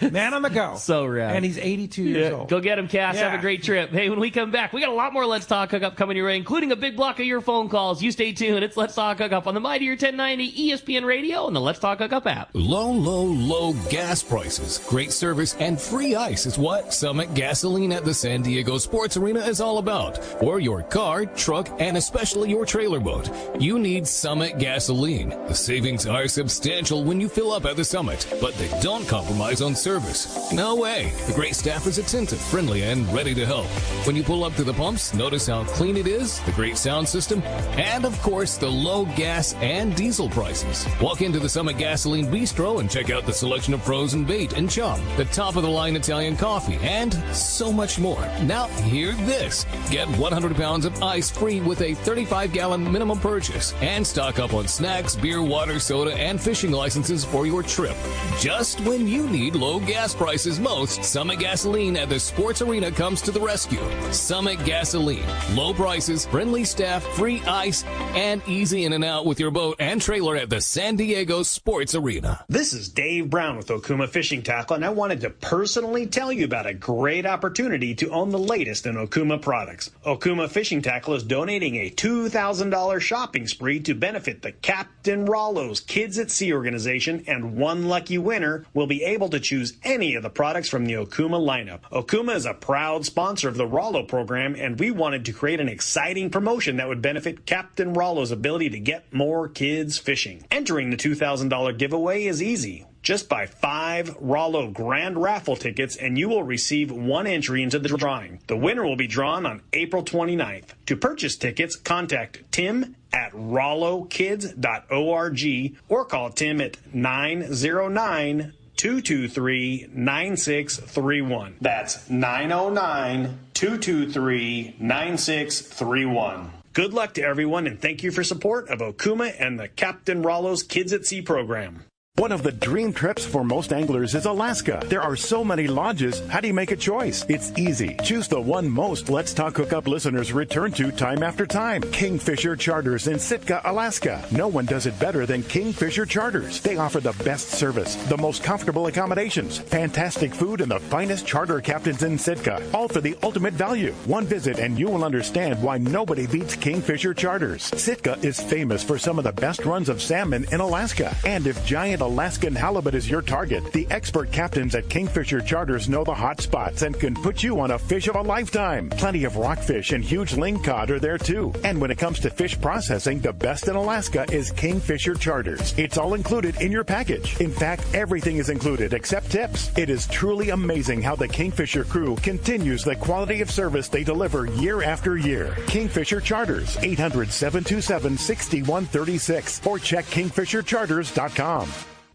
it. Man on the go. So rad. And he's 82 years old. Go get him, Cass. Yeah. Have a great trip. Hey, when we come back, we got a lot more Let's Talk Hookup coming your way, including a big block of your phone calls. You stay tuned. It's Let's Talk Hookup on the Mightier 1090 ESPN Radio and the Let's Talk Hookup app. Low gas prices, great service, and free ice is what Summit Gasoline at the San Diego Sports Arena is all about. For your car, truck, and especially your trailer boat, you need Summit Gasoline. The savings are substantial when you fill up at the Summit, but they don't compromise on service. No way. The great staff is attentive, friendly, and ready to help. When you pull up to the pumps, notice how clean it is, the great sound system, and of course, the low gas and diesel prices. Walk into the Summit Gasoline Bistro and check out the selection of frozen bait and chum, the top-of-the-line Italian coffee, and so much more. Now, hear this. Get 100 pounds of ice free with a 35-gallon minimum purchase, and stock up on snacks, beer, beer, water, soda, and fishing licenses for your trip. Just when you need low gas prices most, Summit Gasoline at the Sports Arena comes to the rescue. Summit Gasoline. Low prices, friendly staff, free ice, and easy in and out with your boat and trailer at the San Diego Sports Arena. This is Dave Brown with Okuma Fishing Tackle, and I wanted to personally tell you about a great opportunity to own the latest in Okuma products. Okuma Fishing Tackle is donating a $2,000 shopping spree to benefit the Captain Rollo's Kids at Sea organization, and one lucky winner will be able to choose any of the products from the Okuma lineup. Okuma is a proud sponsor of the Rollo program, and we wanted to create an exciting promotion that would benefit Captain Rollo's ability to get more kids fishing. Entering the $2,000 giveaway is easy. Just buy 5 Rollo Grand Raffle tickets and you will receive 1 entry into the drawing. The winner will be drawn on April 29th. To purchase tickets, contact Tim at rollokids.org or call Tim at 909-223-9631. That's 909-223-9631. Good luck to everyone, and thank you for support of Okuma and the Captain Rollo's Kids at Sea program. One of the dream trips for most anglers is Alaska. There are so many lodges. How do you make a choice? It's easy. Choose the one most Let's Talk Hookup listeners return to time after time. Kingfisher Charters in Sitka, Alaska. No one does it better than Kingfisher Charters. They offer the best service, the most comfortable accommodations, fantastic food, and the finest charter captains in Sitka. All for the ultimate value. One visit and you will understand why nobody beats Kingfisher Charters. Sitka is famous for some of the best runs of salmon in Alaska. And if giant Alaskan halibut is your target, the expert captains at Kingfisher Charters know the hot spots and can put you on a fish of a lifetime. Plenty of rockfish and huge lingcod are there too. And when it comes to fish processing, the best in Alaska is Kingfisher Charters. It's all included in your package. In fact, everything is included except tips. It is truly amazing how the Kingfisher crew continues the quality of service they deliver year after year. Kingfisher Charters, 800-727-6136 or check kingfishercharters.com.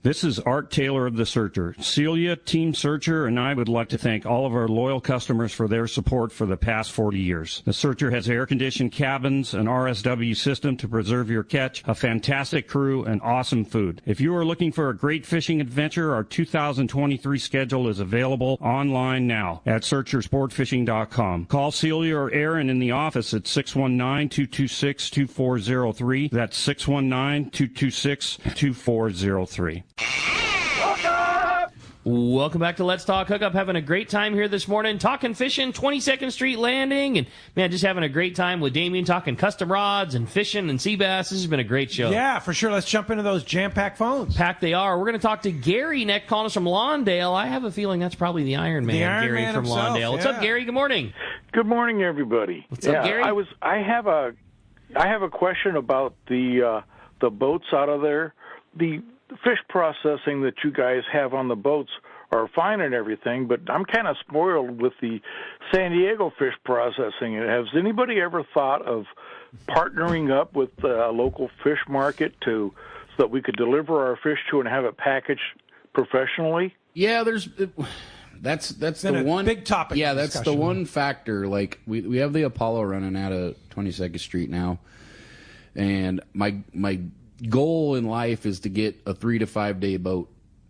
This is Art Taylor of The Searcher. Celia, Team Searcher, and I would like to thank all of our loyal customers for their support for the past 40 years. The Searcher has air-conditioned cabins, an RSW system to preserve your catch, a fantastic crew, and awesome food. If you are looking for a great fishing adventure, our 2023 schedule is available online now at searchersportfishing.com. Call Celia or Aaron in the office at 619-226-2403. That's 619-226-2403. Welcome back to Let's Talk Hookup. Having a great time here this morning, talking fishing, 22nd Street Landing, and man, just having a great time with Damien, talking custom rods and fishing and sea bass. This has been a great show. Yeah, for sure. Let's jump into those jam-packed phones. Packed they are. We're going to talk to Gary next, calling us from Lawndale. I have a feeling that's probably the Iron Man, Gary from himself, Lawndale. What's up, Gary? Good morning. Good morning, everybody. What's up, Gary? I have a question about the boats out of there. The fish processing that you guys have on the boats are fine and everything, but I'm kind of spoiled with the San Diego fish processing. Has anybody ever thought of partnering up with a local fish market so that we could deliver our fish to and have it packaged professionally? Yeah, that's the one big topic. Yeah, that's the one factor. Like we have the Apollo running out of 22nd Street now, and my goal in life is to get a 3 to 5 day boat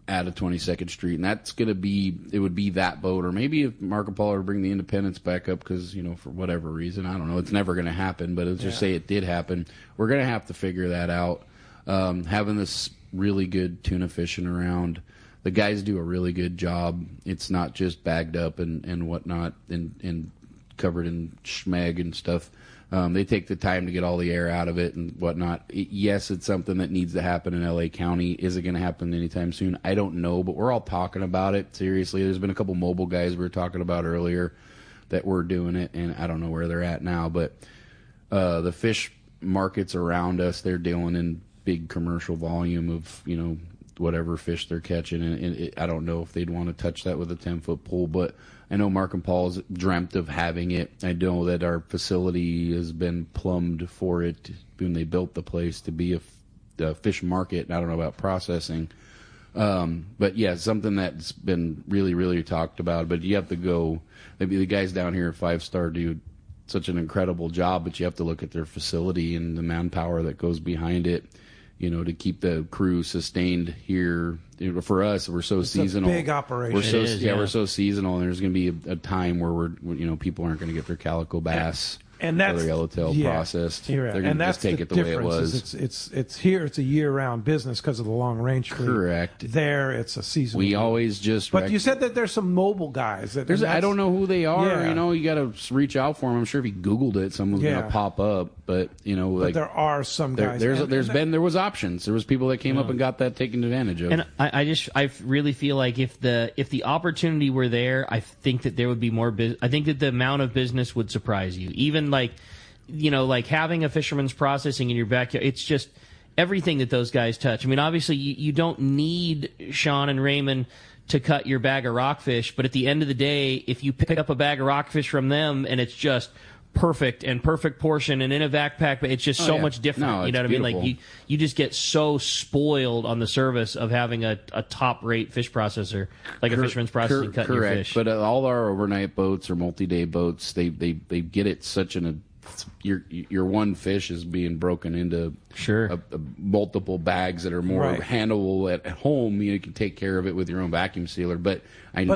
out of 22nd Street, and that's going to be, it would be that boat, or maybe if Marco Polo would bring the Independence back up because, for whatever reason, I don't know, it's never going to happen, but let's just say it did happen. We're going to have to figure that out. Having this really good tuna fishing around, the guys do a really good job. It's not just bagged up and whatnot and covered in schmeg and stuff. They take the time to get all the air out of it and whatnot. Yes, it's something that needs to happen in L.A. County. Is it going to happen anytime soon? I don't know, but we're all talking about it. Seriously, there's been a couple mobile guys we were talking about earlier that were doing it, and I don't know where they're at now. But the fish markets around us, they're dealing in big commercial volume of, whatever fish they're catching. And I don't know if they'd want to touch that with a 10-foot pole, but I know Mark and Paul's dreamt of having it. I know that our facility has been plumbed for it when they built the place to be a fish market. I don't know about processing. But yeah, something that's been really, really talked about. But you have to go, maybe the guys down here at 5 Star do such an incredible job, but you have to look at their facility and the manpower that goes behind it. to keep the crew sustained here. For us, we're so seasonal. A big operation. We're so seasonal, and there's going to be a time where people aren't going to get their calico bass. And that's or their yellowtail processed. They're going to just take it the way it was. It's here. It's a year-round business because of the long range fleet. Correct. There, it's a seasonal. We always just. But you said that there's some mobile guys. I don't know who they are. Yeah. You got to reach out for them. I'm sure if you Googled it, someone's going to pop up. But but there are some guys. There was options. There was people that came up and got that taken advantage of. And I really feel like if the opportunity were there, I think that there would be more business. I think that the amount of business would surprise you. Even like having a fisherman's processing in your backyard, it's just everything that those guys touch. I mean, obviously, you don't need Sean and Raymond to cut your bag of rockfish, but at the end of the day, if you pick up a bag of rockfish from them and it's just perfect portion and in a backpack, but it's just so much different. No, you know what beautiful. I mean? Like you just get so spoiled on the service of having a top-rate fish processor, like a fisherman's processing cutting your fish. But all our overnight boats or multi-day boats, they get it such your one fish is being broken into multiple bags that are more handleable at home. You can take care of it with your own vacuum sealer, but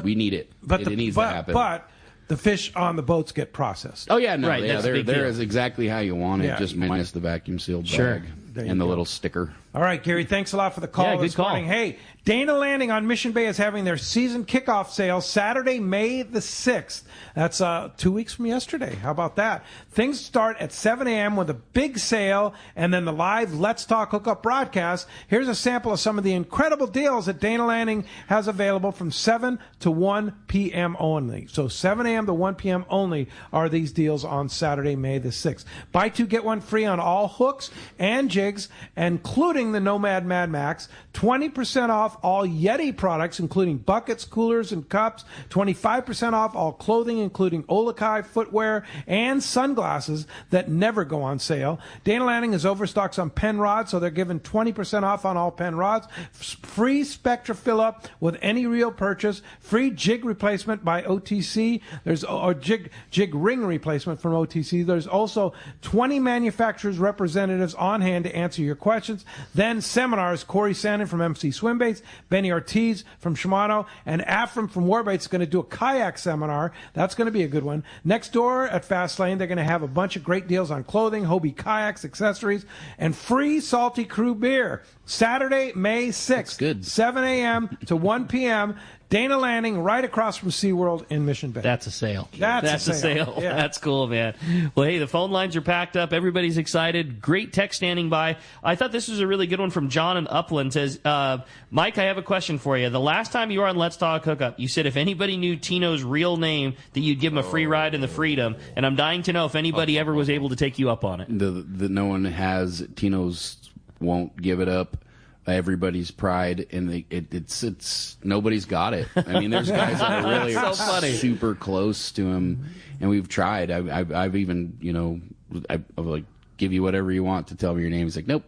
we need it. It needs to happen. But the fish on the boats get processed. Oh yeah, no, right, they're is exactly how you want it, just minus the vacuum sealed bag and the little sticker. All right, Gary, thanks a lot for the call this morning. Hey, Dana Landing on Mission Bay is having their season kickoff sale Saturday, May the 6th. That's 2 weeks from yesterday. How about that? Things start at 7 a.m. with a big sale and then the live Let's Talk Hookup broadcast. Here's a sample of some of the incredible deals that Dana Landing has available from 7 to 1 p.m. only. So 7 a.m. to 1 p.m. only are these deals on Saturday, May the 6th. Buy two, get one free on all hooks and jigs, including the Nomad Mad Max, 20% off all Yeti products, including buckets, coolers, and cups, 25% off all clothing, including Olakai footwear and sunglasses that never go on sale. Dana Landing is overstocked on pen rods, so they're giving 20% off on all pen rods, free Spectra fill-up with any reel purchase, free jig replacement by OTC, or jig ring replacement from OTC. There's also 20 manufacturers representatives on hand to answer your questions. Then seminars, Corey Sandin from MC Swimbaits, Benny Ortiz from Shimano, and Afram from Warbaits is going to do a kayak seminar. That's going to be a good one. Next door at Fast Lane, they're going to have a bunch of great deals on clothing, Hobie kayaks, accessories, and free Salty Crew beer. Saturday, May 6th, 7 a.m. to 1 p.m., Dana Landing, right across from SeaWorld in Mission Bay. That's a sale. That's a sale. Yeah. That's cool, man. Well, hey, the phone lines are packed up. Everybody's excited. Great text standing by. I thought this was a really good one from John in Upland. Says, Mike, I have a question for you. The last time you were on Let's Talk Hookup, you said if anybody knew Tino's real name, that you'd give him a free ride in the Freedom. And I'm dying to know if anybody ever was able to take you up on it. No one has. Tino's won't give it up. Everybody's pride, and it's nobody's got it. I mean, there's guys that are really super close to him, and we've tried. I've even I've like, give you whatever you want to tell me your name. He's like, nope.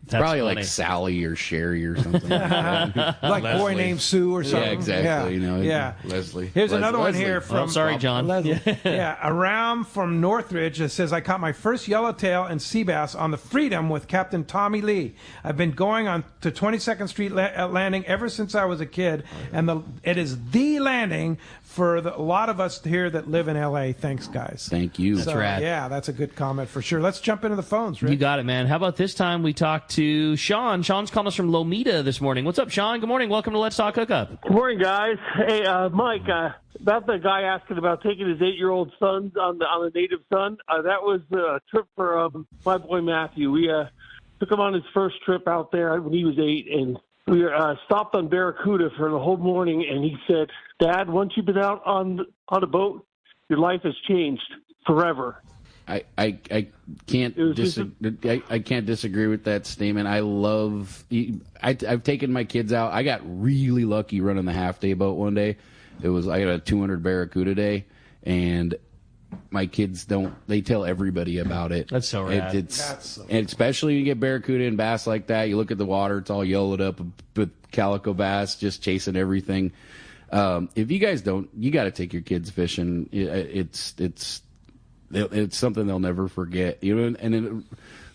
It's probably funny. Like Sally or Sherry or something. Like Boy Named Sue or something. Yeah, exactly. Yeah. Leslie. Here's another one here from... sorry, John. Leslie. Around from Northridge. It says, I caught my first yellowtail and sea bass on the Freedom with Captain Tommy Lee. I've been going on to 22nd Street Landing ever since I was a kid, and it is the landing for a lot of us here that live in L.A. Thanks, guys. Thank you. That's rad. Yeah, that's a good comment for sure. Let's jump into the phones, Rick. You got it, man. How about this time we talk to Sean? Sean's calling us from Lomita this morning. What's up, Sean? Good morning. Welcome to Let's Talk Hookup. Good morning, guys. Hey, Mike, about the guy asking about taking his 8-year-old son on the native son, that was a trip for my boy Matthew. We took him on his first trip out there when he was 8, and we stopped on Barracuda for the whole morning, and he said, Dad, once you've been out on a boat, your life has changed forever. I can't I can't disagree with that statement. I've taken my kids out. I got really lucky running the half-day boat one day. I got a 200 Barracuda day, and my kids they tell everybody about it. That's so rad. And especially when you get Barracuda and bass like that, you look at the water, it's all yellowed up with calico bass just chasing everything. If you guys don't, you got to take your kids fishing. It's something they'll never forget. And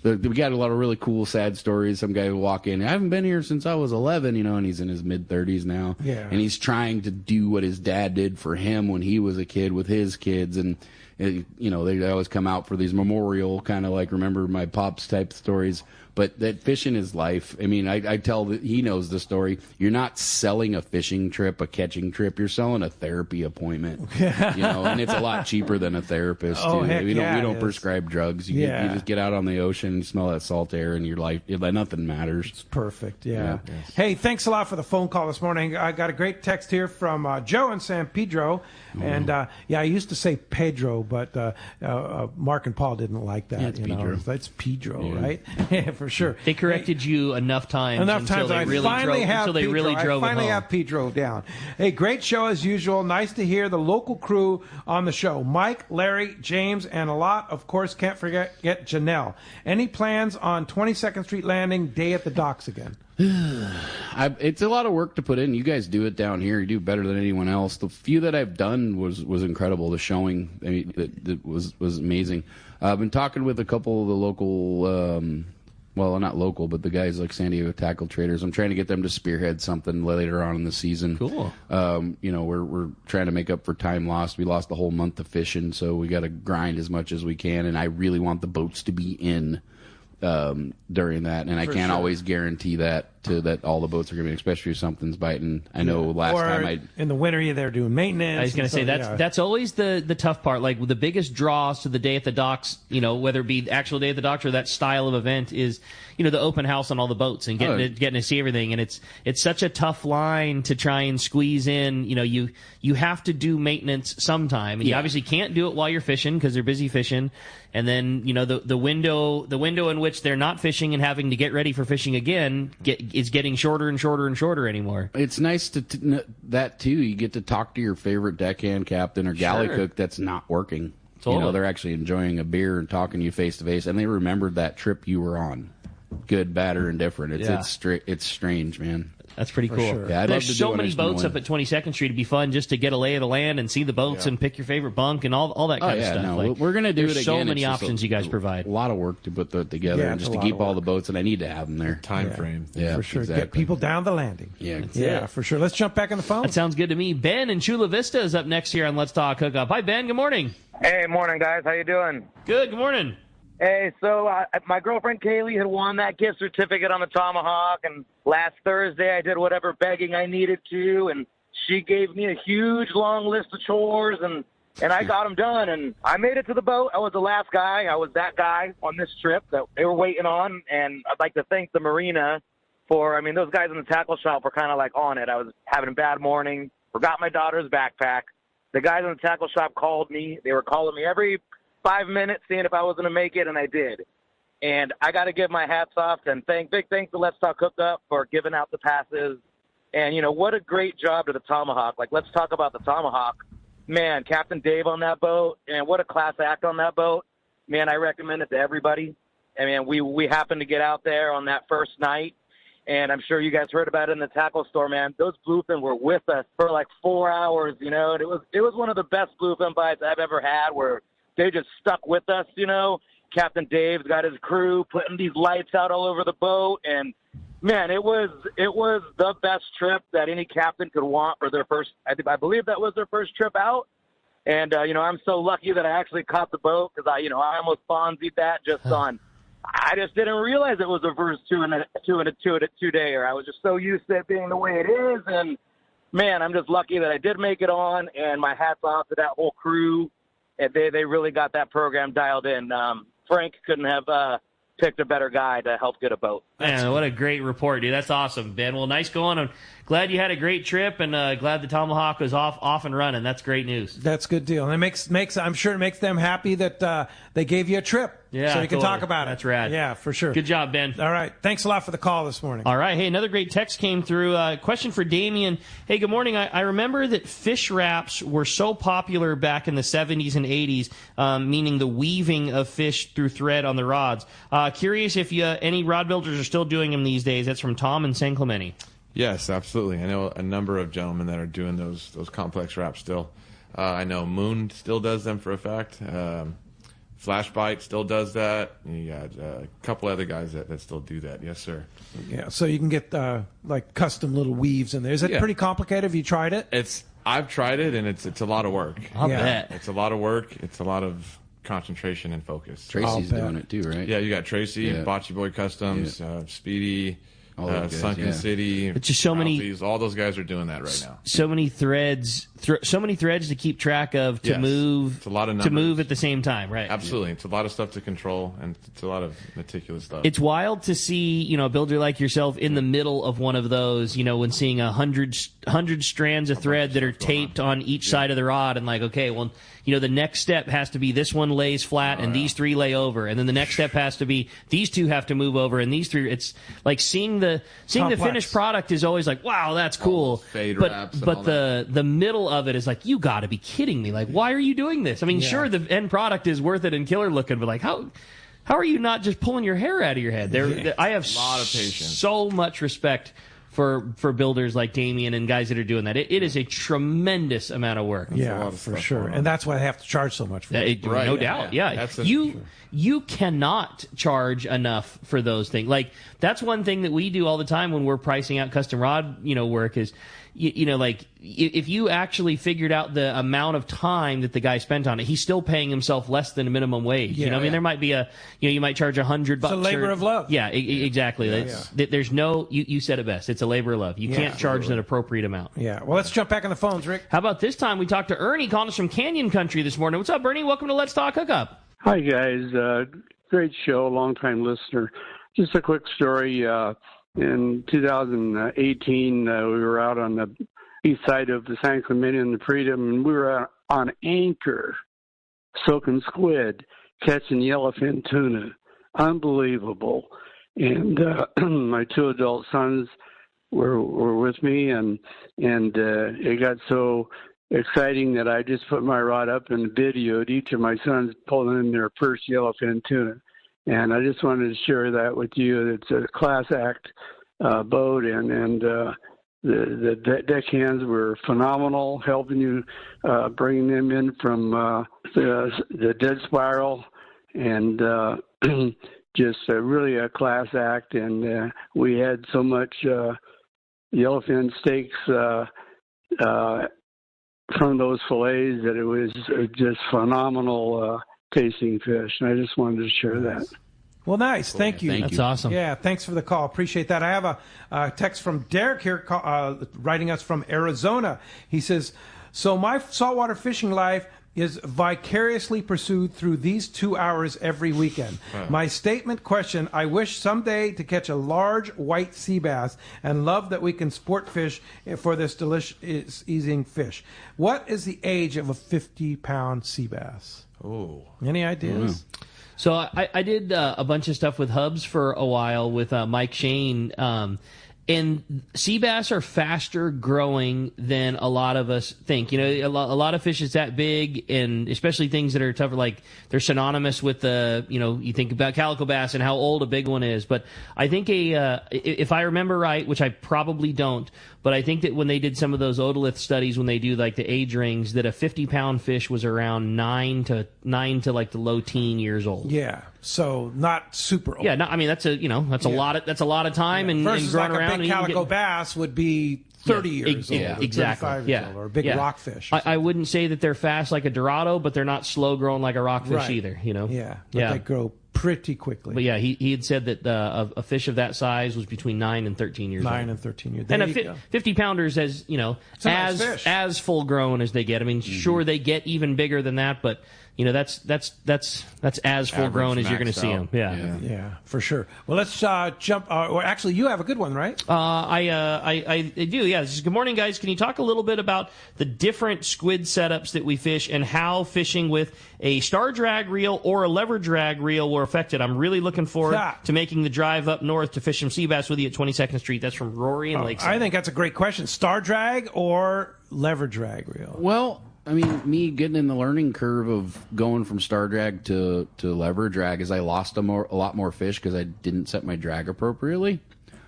we got a lot of really cool, sad stories. Some guy will walk in, I haven't been here since I was 11, and he's in his mid-30s now. Yeah. And he's trying to do what his dad did for him when he was a kid with his kids. And, they always come out for these memorial kind of like remember my pops type stories. But that fishing is life. I mean, I tell that he knows the story. You're not selling a fishing trip, a catching trip. You're selling a therapy appointment. And it's a lot cheaper than a therapist. Oh, too. heck We yeah, don't prescribe drugs. You just get out on the ocean, you smell that salt air, and your life, nothing matters. It's perfect. Yeah. Hey, thanks a lot for the phone call this morning. I got a great text here from Joe in San Pedro. And, I used to say Pedro, but Mark and Paul didn't like that. Yeah, it's Pedro. It's Pedro, right? Yeah, for sure. They corrected you enough times. Until they really drove I finally have Pedro down. Hey, great show as usual. Nice to hear the local crew on the show. Mike, Larry, James, and a lot. Of course, can't forget Janelle. Any plans on 22nd Street Landing, day at the docks again? It's a lot of work to put in. You guys do it down here. You do better than anyone else. The few that I've done was incredible. The showing, that was amazing. I've been talking with a couple of the local, well, not local, but the guys like San Diego Tackle Traders. I'm trying to get them to spearhead something later on in the season. Cool. We're trying to make up for time lost. We lost a whole month of fishing, so we got to grind as much as we can. And I really want the boats to be in during that, and I can't always guarantee that all the boats are going to be, especially if something's biting. I know last time in the winter you're there doing maintenance. I was going to say that's always the tough part. Like the biggest draws to the day at the docks, whether it be the actual day at the docks or that style of event is, the open house on all the boats and getting to see everything. And it's such a tough line to try and squeeze in. You have to do maintenance sometime, and you obviously can't do it while you're fishing because they're busy fishing. And then the window in which they're not fishing and having to get ready for fishing again is getting shorter and shorter and shorter anymore. It's nice that too. You get to talk to your favorite deckhand captain or galley cook that's not working. Totally. They're actually enjoying a beer and talking to you face to face, and they remembered that trip you were on, good, bad, or indifferent. It's strange, man. That's pretty cool. Sure. Yeah, There's so many boats up at 22nd Street. It'd be fun just to get a lay of the land and see the boats and pick your favorite bunk and all that kind of stuff. No, we're going to do it again. So many options you guys provide. A lot of work to put that together and just to keep all the boats, and I need to have them there. Time frame. Yeah, for sure. Exactly. Get people down the landing. Yeah, for sure. Let's jump back on the phone. That sounds good to me. Ben in Chula Vista is up next here on Let's Talk Hookup. Hi, Ben. Good morning. Hey, morning, guys. How you doing? Good morning. Hey, so my girlfriend Kaylee had won that gift certificate on the Tomahawk, and last Thursday I did whatever begging I needed to, and she gave me a huge, long list of chores, and I got them done, and I made it to the boat. I was the last guy. I was that guy on this trip that they were waiting on, and I'd like to thank the marina for, those guys in the tackle shop were kind of like on it. I was having a bad morning, forgot my daughter's backpack. The guys in the tackle shop called me. They were calling me every 5 minutes, seeing if I was going to make it, and I did. And I got to give my hats off and big thanks to Let's Talk Hookup for giving out the passes. And, what a great job to the Tomahawk. Like, let's talk about the Tomahawk. Man, Captain Dave on that boat, and what a class act on that boat. Man, I recommend it to everybody. We happened to get out there on that first night, and I'm sure you guys heard about it in the tackle store, man. Those bluefin were with us for like 4 hours, and it was one of the best bluefin bites I've ever had, where they just stuck with us, Captain Dave's got his crew putting these lights out all over the boat, and man, it was the best trip that any captain could want for their first. I believe that was their first trip out, and I'm so lucky that I actually caught the boat because I almost Fonzied that just on. I just didn't realize it was a verse two and a 2-dayer. I was just so used to it being the way it is, and man, I'm just lucky that I did make it on, and my hat's off to that whole crew. And they really got that program dialed in. Frank couldn't have picked a better guy to help get a boat. Man, what a great report, dude. That's awesome, Ben. Well, nice going. I'm glad you had a great trip, and glad the Tomahawk was off and running. That's great news. That's good deal. And it makes I'm sure it makes them happy that they gave you a trip. Yeah, so you can talk about it. That's rad. Yeah, for sure. Good job, Ben. All right. Thanks a lot for the call this morning. All right. Hey, another great text came through. Question for Damien. Hey, good morning. I remember that fish wraps were so popular back in the 70s and 80s, meaning the weaving of fish through thread on the rods. Curious if any rod builders are still doing them these days. That's from Tom in San Clemente. Yes, absolutely. I know a number of gentlemen that are doing those complex wraps still. I know Moon still does them for a fact. Flash Bite still does that. You got a couple other guys that still do that. Yes, sir. Yeah, so you can get like custom little weaves in there. Is it pretty complicated? Have you tried it? I've tried it, and it's a lot of work. I'll bet. It's a lot of work. It's a lot of concentration and focus. Tracy's doing it too, right? Yeah, you got Tracy, Yeah. Bocce Boy Customs, Speedy, Sunken City. It's just so many. Ralphie's. All those guys are doing that right now. So many threads, so many threads to keep track of to Yes. move. It's a lot of to numbers. move at the same time, right? Absolutely, it's a lot of stuff to control, and it's a lot of meticulous stuff. It's wild to see, a builder like yourself in the middle of one of those, when seeing 100 strands of thread that are taped on each side of the rod, and like, okay, well, the next step has to be this one lays flat and these three lay over, and then the next step has to be these two have to move over, and these three. It's like seeing the finished product is always like, wow, that's cool. Fade but wraps and but all the middle of it is like, you got to be kidding me! Like, why are you doing this? I mean, sure, the end product is worth it and killer looking, but like, how are you not just pulling your hair out of your head? I have a lot of patience. So much respect for builders like Damien and guys that are doing that. It is a tremendous amount of work. Yeah, for sure. And that's why I have to charge so much for it. No doubt. Yeah. You cannot charge enough for those things. Like, that's one thing that we do all the time when we're pricing out custom rod, work is, like, if you actually figured out the amount of time that the guy spent on it, he's still paying himself less than a minimum wage. Yeah, I mean, there might be you might charge $100. It's a labor of love. Yeah, exactly. There's no, you said it best. It's a labor of love. You can't charge an appropriate amount. Yeah. Well, let's jump back on the phones, Rick. How about this time we talked to Ernie calling us from Canyon Country this morning. What's up, Ernie? Welcome to Let's Talk Hookup. Hi, guys. Great show, long-time listener. Just a quick story. In 2018, we were out on the east side of the San Clemente and the Freedom, and we were on anchor, soaking squid, catching yellowfin tuna. Unbelievable. And my two adult sons were with me, and it got so exciting that I just put my rod up and videoed each of my sons pulling in their first yellowfin tuna. And I just wanted to share that with you. It's a class act boat, and the deckhands were phenomenal, helping you bringing them in from the dead spiral, and just really a class act. And we had so much yellowfin steaks from those fillets that it was just phenomenal tasting fish. And I just wanted to share that. Well, nice. Thank you. That's awesome. Yeah, thanks for the call. Appreciate that. I have a text from Derek here writing us from Arizona. He says, so my saltwater fishing life is vicariously pursued through these 2 hours every weekend. My statement question, I wish someday to catch a large white sea bass and love that we can sport fish for this delicious eating fish. What is the age of a 50-pound sea bass? Oh. Any ideas? So I did a bunch of stuff with Hubs for a while with Mike Shane, and sea bass are faster growing than a lot of us think. A lot of fish is that big, and especially things that are tougher, like they're synonymous with the, you think about calico bass and how old a big one is. But I think if I remember right, which I probably don't, but I think that when they did some of those otolith studies, when they do like the age rings, that a 50-pound fish was around 9 to like the low teen years old. Yeah, so not super old. Yeah, I mean that's a lot of time and versus growing like around. a big calico bass would be 30 years old, or exactly. 35 years old, or a big rockfish. I wouldn't say that they're fast like a Dorado, but they're not slow growing like a rockfish either. Yeah, but they grow pretty quickly. But yeah, he had said that a fish of that size was between 9 and 13 years old. 9 and 13 years. And 50-pounders as full grown as they get. I mean, sure they get even bigger than that, but that's as full grown as you're going to see them. Yeah, for sure. Well, let's jump. Actually, you have a good one, right? I do. Yeah. This is, good morning, guys. Can you talk a little bit about the different squid setups that we fish and how fishing with a star drag reel or a lever drag reel were affected? I'm really looking forward to making the drive up north to fish some sea bass with you at 22nd Street. That's from Rory and Lakeside. I think that's a great question. Star drag or lever drag reel? Well, I mean, me getting in the learning curve of going from star drag to lever drag is I lost a lot more fish because I didn't set my drag appropriately.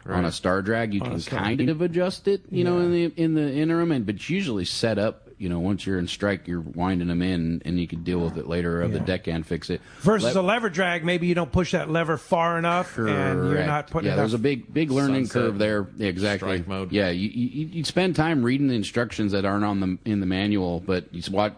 On a star drag, you can kind of adjust it, in the interim, but it's usually set up once you're in strike, you're winding them in, and you can deal with it later, or the deckhand fix it. Versus a lever drag, maybe you don't push that lever far enough, and you're not putting. Yeah, there's a big learning curve there. Yeah, exactly. Strike mode. Yeah, you spend time reading the instructions that aren't in the manual, but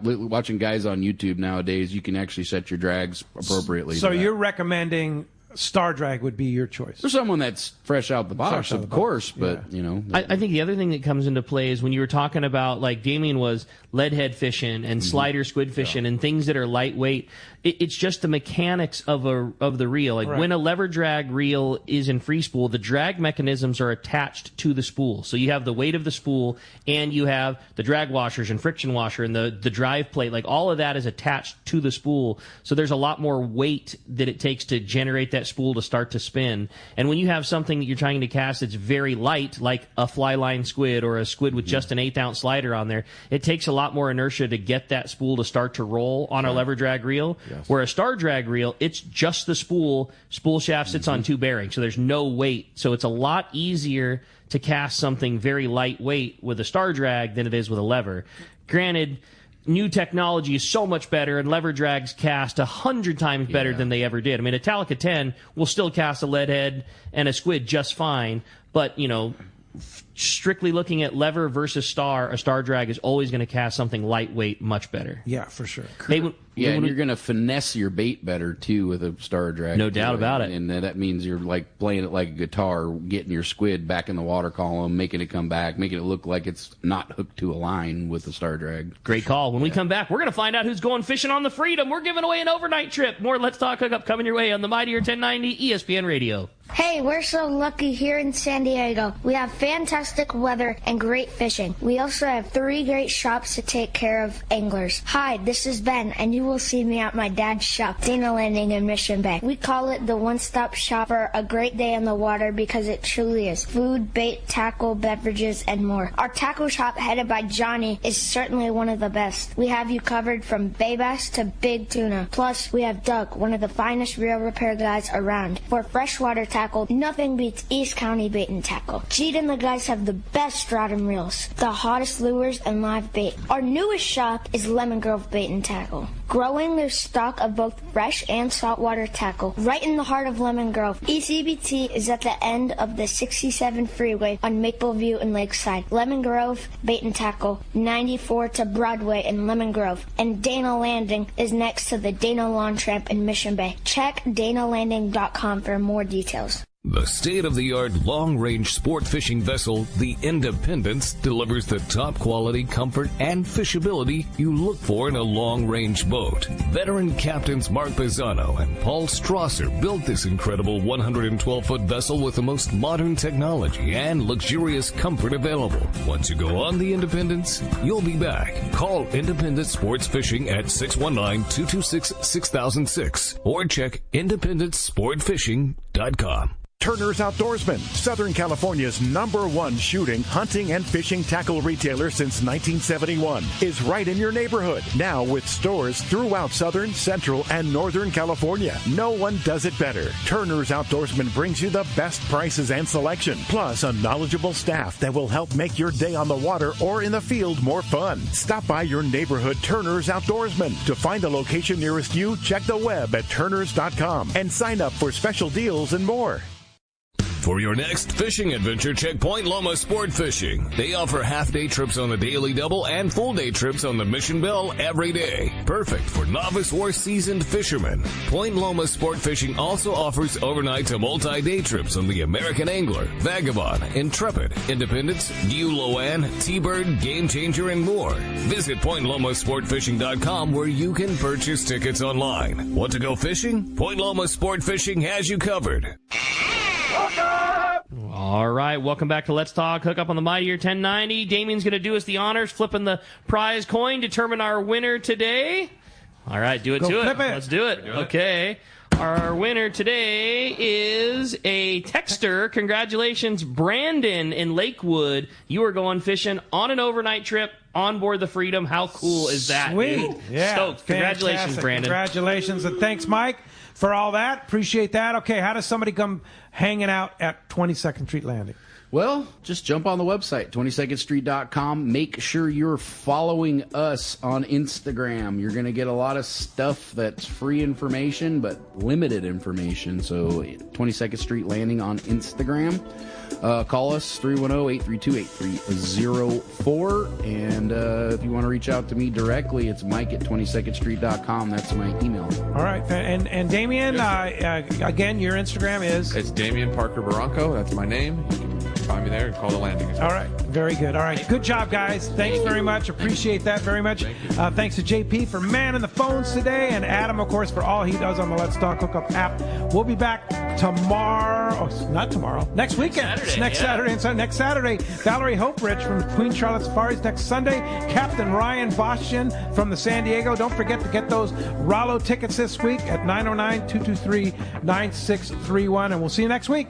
watching guys on YouTube nowadays, you can actually set your drags appropriately. So you're recommending Star Drag would be your choice. For someone that's fresh out the box, of course, but I think the other thing that comes into play is when you were talking about, like Damien was leadhead fishing and slider squid fishing and things that are lightweight. It's just the mechanics of the reel. Like when a lever drag reel is in free spool, the drag mechanisms are attached to the spool. So you have the weight of the spool, and you have the drag washers and friction washer and the drive plate. Like all of that is attached to the spool. So there's a lot more weight that it takes to generate that spool to start to spin. And when you have something that you're trying to cast that's very light, like a fly line squid or a squid with just an 1/8 ounce slider on there, it takes a lot more inertia to get that spool to start to roll on a lever drag reel. Where a star drag reel, it's just the spool. Spool shaft sits on 2 bearings, so there's no weight. So it's a lot easier to cast something very lightweight with a star drag than it is with a lever. Granted, new technology is so much better, and lever drags cast 100 times better than they ever did. I mean, a Talica 10 will still cast a lead head and a squid just fine, but, strictly looking at lever versus star, a star drag is always going to cast something lightweight much better. Yeah, for sure. And you're going to finesse your bait better, too, with a star drag. No doubt about it. And that means you're like playing it like a guitar, getting your squid back in the water column, making it come back, making it look like it's not hooked to a line with the star drag. Great call. When we come back, we're going to find out who's going fishing on the Freedom. We're giving away an overnight trip. More Let's Talk Hookup coming your way on the Mightier 1090 ESPN Radio. Hey, we're so lucky here in San Diego. We have fantastic weather and great fishing. We also have 3 great shops to take care of anglers. Hi, this is Ben, and you will see me at my dad's shop, Dana Landing in Mission Bay. We call it the one-stop shop for a great day on the water because it truly is. Food, bait, tackle, beverages, and more. Our tackle shop, headed by Johnny, is certainly one of the best. We have you covered from bay bass to big tuna. Plus, we have Doug, one of the finest reel repair guys around. For freshwater tackle, nothing beats East County Bait and Tackle. Jeet and the guys have the best stratum reels, the hottest lures, and live bait. Our newest shop is Lemon Grove Bait and Tackle, growing their stock of both fresh and saltwater tackle right in the heart of Lemon Grove. ECBT is at the end of the 67 freeway on Mapleview and Lakeside. Lemon Grove Bait and Tackle, 94 to Broadway in Lemon Grove. And Dana Landing is next to the Dana Lawn Tramp in Mission Bay. Check danalanding.com for more details. The state-of-the-art long-range sport fishing vessel, the Independence, delivers the top quality, comfort, and fishability you look for in a long-range boat. Veteran captains Mark Pisano and Paul Strasser built this incredible 112-foot vessel with the most modern technology and luxurious comfort available. Once you go on the Independence, you'll be back. Call Independence Sports Fishing at 619-226-6006 or check independencesportfishing.com. Turner's Outdoorsman, Southern California's #1 shooting, hunting, and fishing tackle retailer since 1971, is right in your neighborhood. Now with stores throughout Southern, Central, and Northern California. No one does it better. Turner's Outdoorsman brings you the best prices and selection, plus a knowledgeable staff that will help make your day on the water or in the field more fun. Stop by your neighborhood Turner's Outdoorsman. To find the location nearest you, check the web at turners.com and sign up for special deals and more. For your next fishing adventure, check Point Loma Sport Fishing. They offer half-day trips on the Daily Double and full-day trips on the Mission Bell every day. Perfect for novice or seasoned fishermen. Point Loma Sport Fishing also offers overnight to multi-day trips on the American Angler, Vagabond, Intrepid, Independence, View Loan, T-Bird, Game Changer, and more. Visit PointLomaSportFishing.com where you can purchase tickets online. Want to go fishing? Point Loma Sport Fishing has you covered. All right, welcome back to Let's Talk Hookup on the Mightier 1090. Damien's going to do us the honors, flipping the prize coin, determine our winner today. All right, do it to it. Let's do it. Okay. Our winner today is a texter. Congratulations, Brandon in Lakewood. You are going fishing on an overnight trip on board the Freedom. How cool is that? Sweet. Dude? Yeah. Stoked. Congratulations, Fantastic. Brandon. Congratulations, and thanks, Mike, for all that. Appreciate that. Okay, how does somebody come hanging out at 22nd Street Landing? Well, just jump on the website, 22ndstreet.com. Make sure you're following us on Instagram. You're going to get a lot of stuff that's free information, but limited information. So 22nd Street Landing on Instagram. Call us, 310-832-8304. And if you want to reach out to me directly, it's mike@22ndstreet.com. That's my email. All right. And Damien, again, your Instagram is? It's Damien Parker Barranco. That's my name. You can find me there and call the landing. All right. Very good. All right. Good job, guys. Thanks very much. Appreciate that very much. Thanks to JP for manning the phones today, and Adam, of course, for all he does on the Let's Talk Hookup app. We'll be back tomorrow. Oh, not tomorrow. Next weekend. Saturday. Next Saturday. Valerie Hoperich from Queen Charlotte Safaris. Next Sunday, Captain Ryan Boston from the San Diego. Don't forget to get those Rollo tickets this week at 909-223-9631. And we'll see you next week.